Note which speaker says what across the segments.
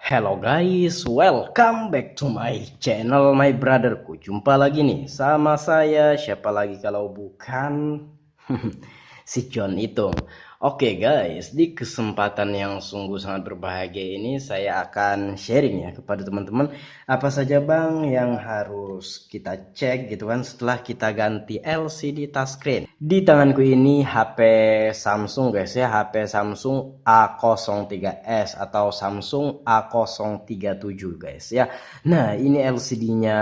Speaker 1: Hello guys, welcome back to my channel my brotherku. Jumpa lagi nih sama saya, siapa lagi kalau bukan si John itu. Oke guys, di kesempatan yang sungguh sangat berbahagia ini saya akan sharing ya kepada teman-teman apa saja bang yang harus kita cek gitu kan setelah kita ganti LCD touchscreen. Di tanganku ini HP Samsung guys ya, HP Samsung A03s atau Samsung A037 guys ya. Nah, ini LCD-nya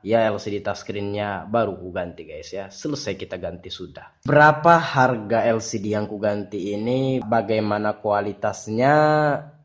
Speaker 1: ya, LCD touchscreen-nya baru ku ganti guys ya. Selesai kita ganti sudah. Berapa harga LCD yang ku ganti ini? Bagaimana kualitasnya?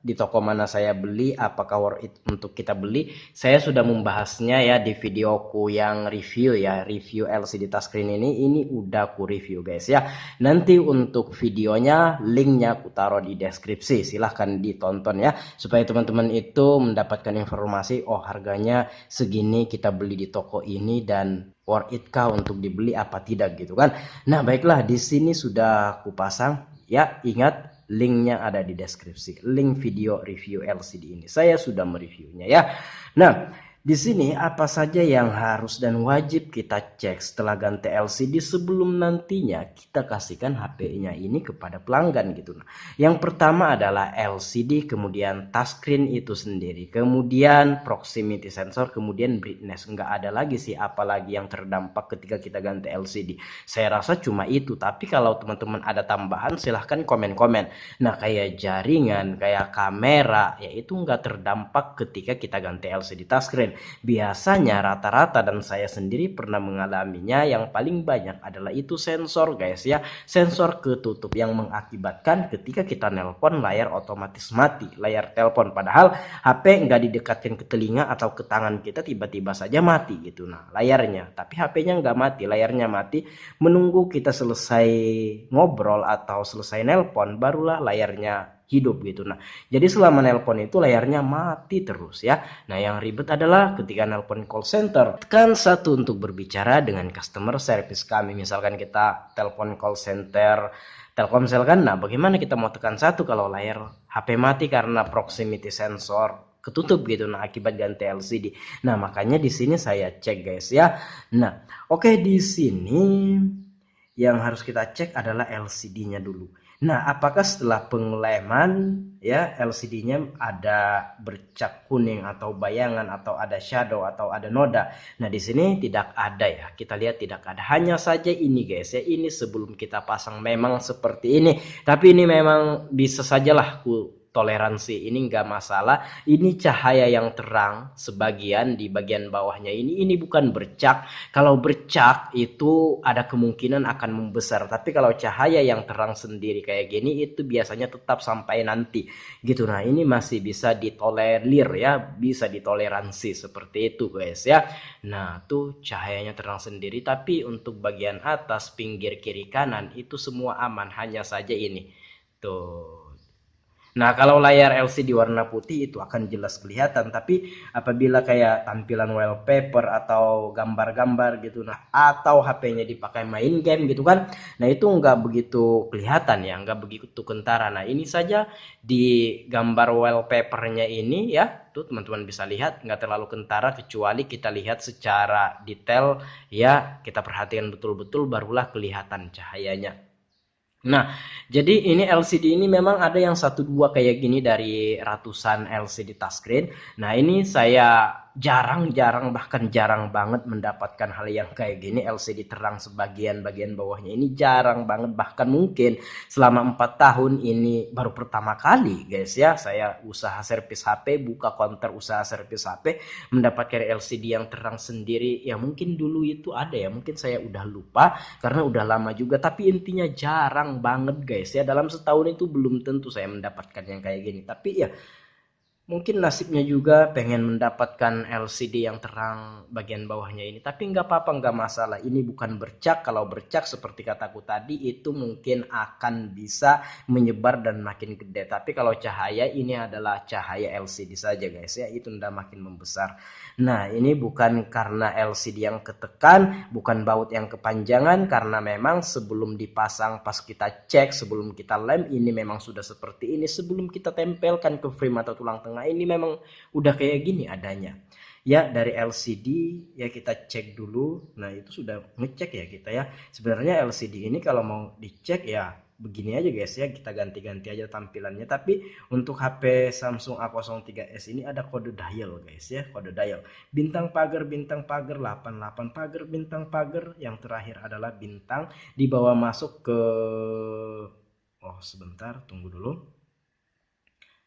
Speaker 1: Di toko mana saya beli, apakah worth it untuk kita beli? Saya sudah membahasnya ya di videoku yang review ya, review LCD touchscreen ini udah ku review guys ya. Nanti untuk videonya linknya aku taruh di deskripsi, silahkan ditonton ya supaya teman-teman itu mendapatkan informasi oh harganya segini kita beli di toko ini dan worth it kah untuk dibeli apa tidak gitu kan. Nah baiklah, di sini sudah aku pasang ya, ingat linknya ada di deskripsi, link video review LCD ini saya sudah mereviewnya ya. Nah di sini apa saja yang harus dan wajib kita cek setelah ganti LCD sebelum nantinya kita kasihkan HP-nya ini kepada pelanggan gitu. Nah, yang pertama adalah LCD, kemudian touchscreen itu sendiri, kemudian proximity sensor, kemudian brightness. Nggak ada lagi sih apalagi yang terdampak ketika kita ganti LCD. Saya rasa cuma itu, tapi kalau teman-teman ada tambahan silahkan komen-komen. Nah kayak jaringan, kayak kamera, ya itu nggak terdampak ketika kita ganti LCD touchscreen. Biasanya rata-rata dan saya sendiri pernah mengalaminya yang paling banyak adalah itu sensor guys ya. Sensor ketutup yang mengakibatkan ketika kita nelpon layar otomatis mati, layar telepon. Padahal HP nggak didekatkan ke telinga atau ke tangan kita tiba-tiba saja mati gitu. Nah layarnya, tapi HP-nya nggak mati, layarnya mati. Menunggu kita selesai ngobrol atau selesai nelpon barulah layarnya hidup gitu. Nah, jadi selama nelpon itu layarnya mati terus ya. Nah, yang ribet adalah ketika nelpon call center, tekan satu untuk berbicara dengan customer service kami. Misalkan kita telepon call center Telkomsel kan, nah bagaimana kita mau tekan satu kalau layar HP mati karena proximity sensor ketutup gitu, nah akibat ganti LCD. Nah makanya di sini saya cek guys ya. Nah oke, di sini yang harus kita cek adalah LCD-nya dulu. Nah, apakah setelah pengeleman ya LCD-nya ada bercak kuning atau bayangan atau ada shadow atau ada noda? Nah, di sini tidak ada ya. Kita lihat tidak ada. Hanya saja ini guys ya. Ini sebelum kita pasang memang seperti ini. Tapi ini memang bisa sajalah toleransi, ini enggak masalah. Ini cahaya yang terang sebagian di bagian bawahnya ini bukan bercak. Kalau bercak itu ada kemungkinan akan membesar, tapi kalau cahaya yang terang sendiri kayak gini itu biasanya tetap sampai nanti gitu. Nah ini masih bisa ditolerir ya, bisa ditoleransi seperti itu guys ya. Nah tuh cahayanya terang sendiri, tapi untuk bagian atas, pinggir, kiri, kanan itu semua aman, hanya saja ini tuh. Nah, kalau layar LCD warna putih itu akan jelas kelihatan, tapi apabila kayak tampilan wallpaper atau gambar-gambar gitu, nah atau HP-nya dipakai main game gitu kan, nah itu nggak begitu kelihatan ya, nggak begitu kentara. Nah, ini saja di gambar wallpapernya ini ya, tuh teman-teman bisa lihat nggak terlalu kentara kecuali kita lihat secara detail ya, kita perhatikan betul-betul barulah kelihatan cahayanya. Nah, jadi ini LCD ini memang ada yang satu dua kayak gini dari ratusan LCD touchscreen. Nah, ini saya jarang-jarang bahkan jarang banget mendapatkan hal yang kayak gini, LCD terang sebagian bagian bawahnya ini jarang banget, bahkan mungkin selama 4 tahun ini baru pertama kali guys ya saya usaha servis HP, buka counter usaha servis HP mendapatkan LCD yang terang sendiri. Ya mungkin dulu itu ada ya, mungkin saya udah lupa karena udah lama juga, tapi intinya jarang banget guys ya, dalam setahun itu belum tentu saya mendapatkan yang kayak gini. Tapi ya mungkin nasibnya juga pengen mendapatkan LCD yang terang bagian bawahnya ini, tapi nggak apa-apa, nggak masalah. Ini bukan bercak. Kalau bercak seperti kataku tadi itu mungkin akan bisa menyebar dan makin gede, tapi kalau cahaya ini adalah cahaya LCD saja guys ya, itu udah makin membesar. Nah ini bukan karena LCD yang ketekan, bukan baut yang kepanjangan, karena memang sebelum dipasang, pas kita cek, sebelum kita lem ini memang sudah seperti ini. Sebelum kita tempelkan ke frame atau tulang tengah Nah ini memang udah kayak gini adanya. Ya dari LCD ya kita cek dulu. Nah itu sudah ngecek ya kita ya. Sebenarnya LCD ini kalau mau dicek ya begini aja guys ya, kita ganti-ganti aja tampilannya. Tapi untuk HP Samsung A03s ini ada kode dial guys ya, kode dial. Bintang pagar 88 pagar bintang pagar, yang terakhir adalah bintang, dibawa masuk ke, oh sebentar tunggu dulu.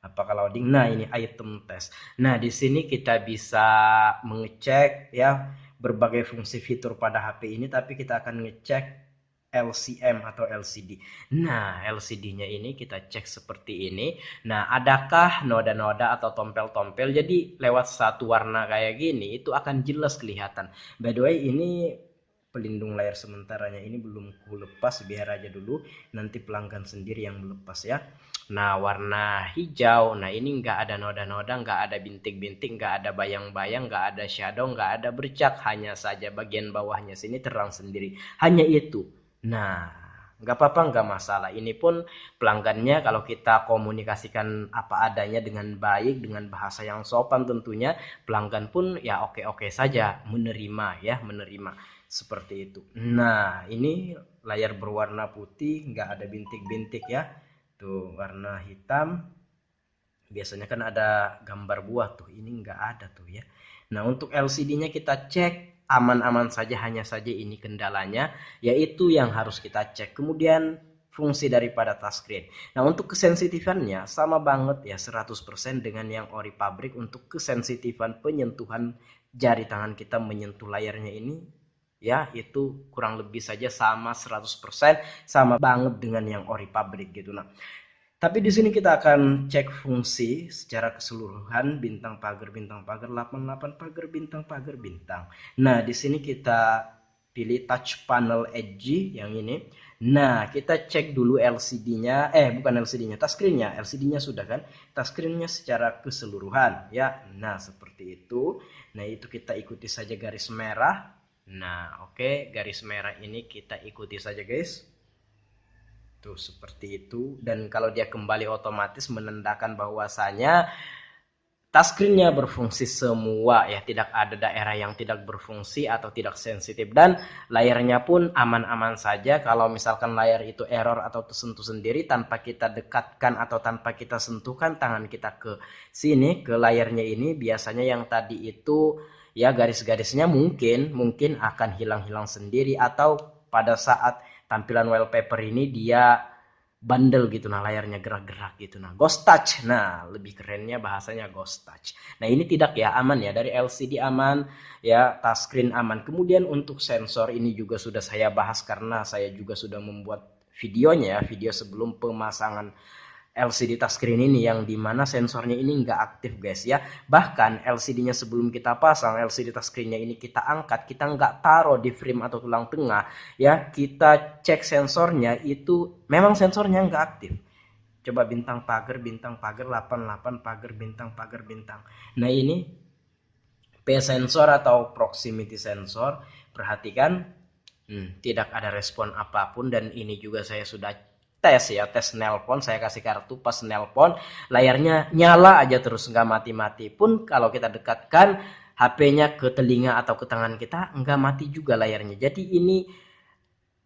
Speaker 1: Apakah loading? Nah, ini item test. Nah, di sini kita bisa mengecek ya berbagai fungsi fitur pada HP ini, tapi kita akan ngecek LCM atau LCD. Nah, LCD-nya ini kita cek seperti ini. Nah, adakah noda-noda atau tompel-tompel? Jadi lewat satu warna kayak gini itu akan jelas kelihatan. By the way, ini pelindung layar sementaranya ini belum ku lepas, biar aja dulu nanti pelanggan sendiri yang melepas ya. Nah warna hijau, nah ini nggak ada noda-noda, nggak ada bintik-bintik, nggak ada bayang-bayang, nggak ada shadow, nggak ada bercak, hanya saja bagian bawahnya sini terang sendiri, hanya itu. Nah nggak apa-apa, nggak masalah, ini pun pelanggannya kalau kita komunikasikan apa adanya dengan baik, dengan bahasa yang sopan tentunya, pelanggan pun ya oke-oke saja menerima ya, menerima seperti itu. Nah ini layar berwarna putih, nggak ada bintik-bintik ya, tuh warna hitam. Biasanya kan ada gambar buah tuh, ini nggak ada tuh ya. Nah untuk LCD-nya kita cek aman-aman saja, hanya saja ini kendalanya, yaitu yang harus kita cek. Kemudian fungsi daripada touchscreen. Nah untuk kesensitifannya sama banget ya, 100% dengan yang ori pabrik. Untuk kesensitifan penyentuhan jari tangan kita menyentuh layarnya ini ya itu kurang lebih saja sama 100%, sama banget dengan yang ori pabrik gitu. Nah tapi di sini kita akan cek fungsi secara keseluruhan, bintang pagar 88 pagar bintang. Nah di sini kita pilih touch panel edge yang ini. Nah kita cek dulu LCD-nya, bukan LCD-nya, touchscreen-nya. LCD-nya sudah kan, touchscreen-nya secara keseluruhan ya. Nah seperti itu. Nah itu kita ikuti saja garis merah. Nah oke, garis merah ini kita ikuti saja guys. Tuh seperti itu. Dan kalau dia kembali otomatis menandakan bahwasanya touchscreen-nya berfungsi semua ya, tidak ada daerah yang tidak berfungsi atau tidak sensitif, dan layarnya pun aman-aman saja. Kalau misalkan layar itu error atau tersentuh sendiri tanpa kita dekatkan atau tanpa kita sentuhkan tangan kita ke sini, ke layarnya ini, biasanya yang tadi itu ya garis-garisnya mungkin akan hilang-hilang sendiri, atau pada saat tampilan wallpaper ini dia bandel gitu, nah layarnya gerak-gerak gitu. Nah ghost touch, nah lebih kerennya bahasanya ghost touch. Nah ini tidak ya, aman ya, dari LCD aman ya, touchscreen aman. Kemudian untuk sensor ini juga sudah saya bahas karena saya juga sudah membuat videonya ya, video sebelum pemasangan LCD touchscreen ini, yang dimana sensornya ini nggak aktif guys ya. Bahkan LCD-nya sebelum kita pasang, LCD touchscreen-nya ini kita angkat, kita nggak taruh di frame atau tulang tengah ya, kita cek sensornya itu memang sensornya nggak aktif. Coba bintang pagar 88 pagar bintang. Nah ini P sensor atau proximity sensor, perhatikan, tidak ada respon apapun. Dan ini juga saya sudah tes ya, tes nelpon, saya kasih kartu pas nelpon layarnya nyala aja terus, nggak mati-mati pun. Kalau kita dekatkan HP-nya ke telinga atau ke tangan kita, nggak mati juga layarnya. Jadi ini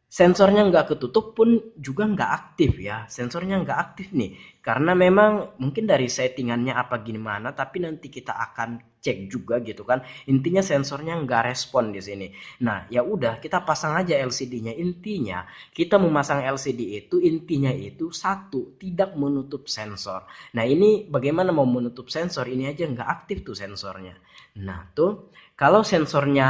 Speaker 1: sensornya nggak ketutup pun juga nggak aktif ya, sensornya nggak aktif nih, karena memang mungkin dari settingannya apa gimana, tapi nanti kita akan cek juga gitu kan. Intinya sensornya nggak respon di sini. Nah ya udah, kita pasang aja LCD-nya. Intinya kita memasang LCD itu, intinya itu satu, tidak menutup sensor. Nah ini bagaimana mau menutup sensor, ini aja nggak aktif tuh sensornya. Nah tuh kalau sensornya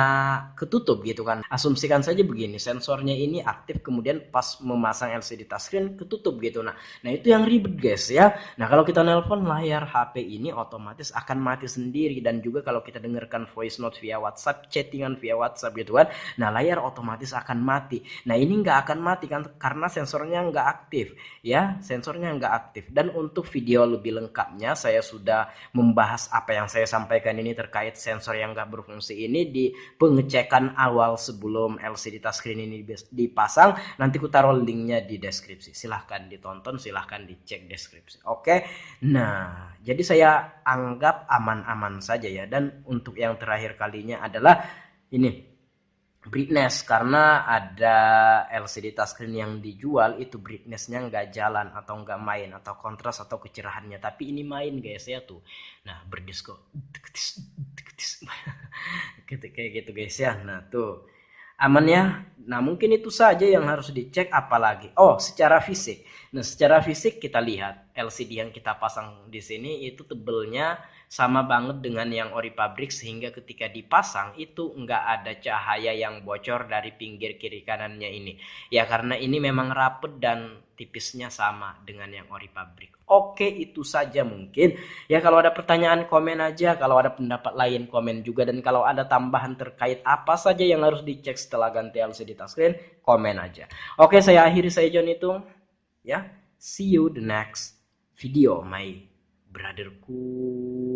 Speaker 1: ketutup gitu kan, asumsikan saja begini, sensornya ini aktif, kemudian pas memasang LCD touchscreen ketutup gitu. Nah itu yang ribet guys ya. Nah kalau kita nelpon, layar HP ini otomatis akan mati sendiri. Dan juga kalau kita dengarkan voice note via WhatsApp, chattingan via WhatsApp gitu kan, nah layar otomatis akan mati. Nah ini nggak akan mati kan, karena sensornya nggak aktif ya, sensornya nggak aktif. Dan untuk video lebih lengkapnya saya sudah membahas apa yang saya sampaikan ini terkait sensor yang nggak berfungsi fungsi ini di pengecekan awal sebelum LCD touchscreen ini dipasang. Nanti ku taruh linknya di deskripsi, silahkan ditonton, silahkan dicek deskripsi. Oke, nah jadi saya anggap aman-aman saja ya. Dan untuk yang terakhir kalinya adalah ini brightness, karena ada LCD touchscreen yang dijual itu brightnessnya nggak jalan atau nggak main, atau kontras atau kecerahannya, tapi ini main guys ya tuh. Nah berdisko kayak gitu guys ya. Nah tuh aman ya. Nah mungkin itu saja yang harus dicek, apalagi secara fisik. Nah secara fisik kita lihat LCD yang kita pasang di sini itu tebelnya sama banget dengan yang ori pabrik, sehingga ketika dipasang itu nggak ada cahaya yang bocor dari pinggir kiri kanannya ini ya, karena ini memang rapet dan tipisnya sama dengan yang ori pabrik. Oke, itu saja mungkin ya. Kalau ada pertanyaan komen aja, kalau ada pendapat lain komen juga, dan kalau ada tambahan terkait apa saja yang harus dicek setelah ganti LCD touchscreen, komen aja. Oke, saya akhiri, saya John Itung ya. See you the next video my brotherku.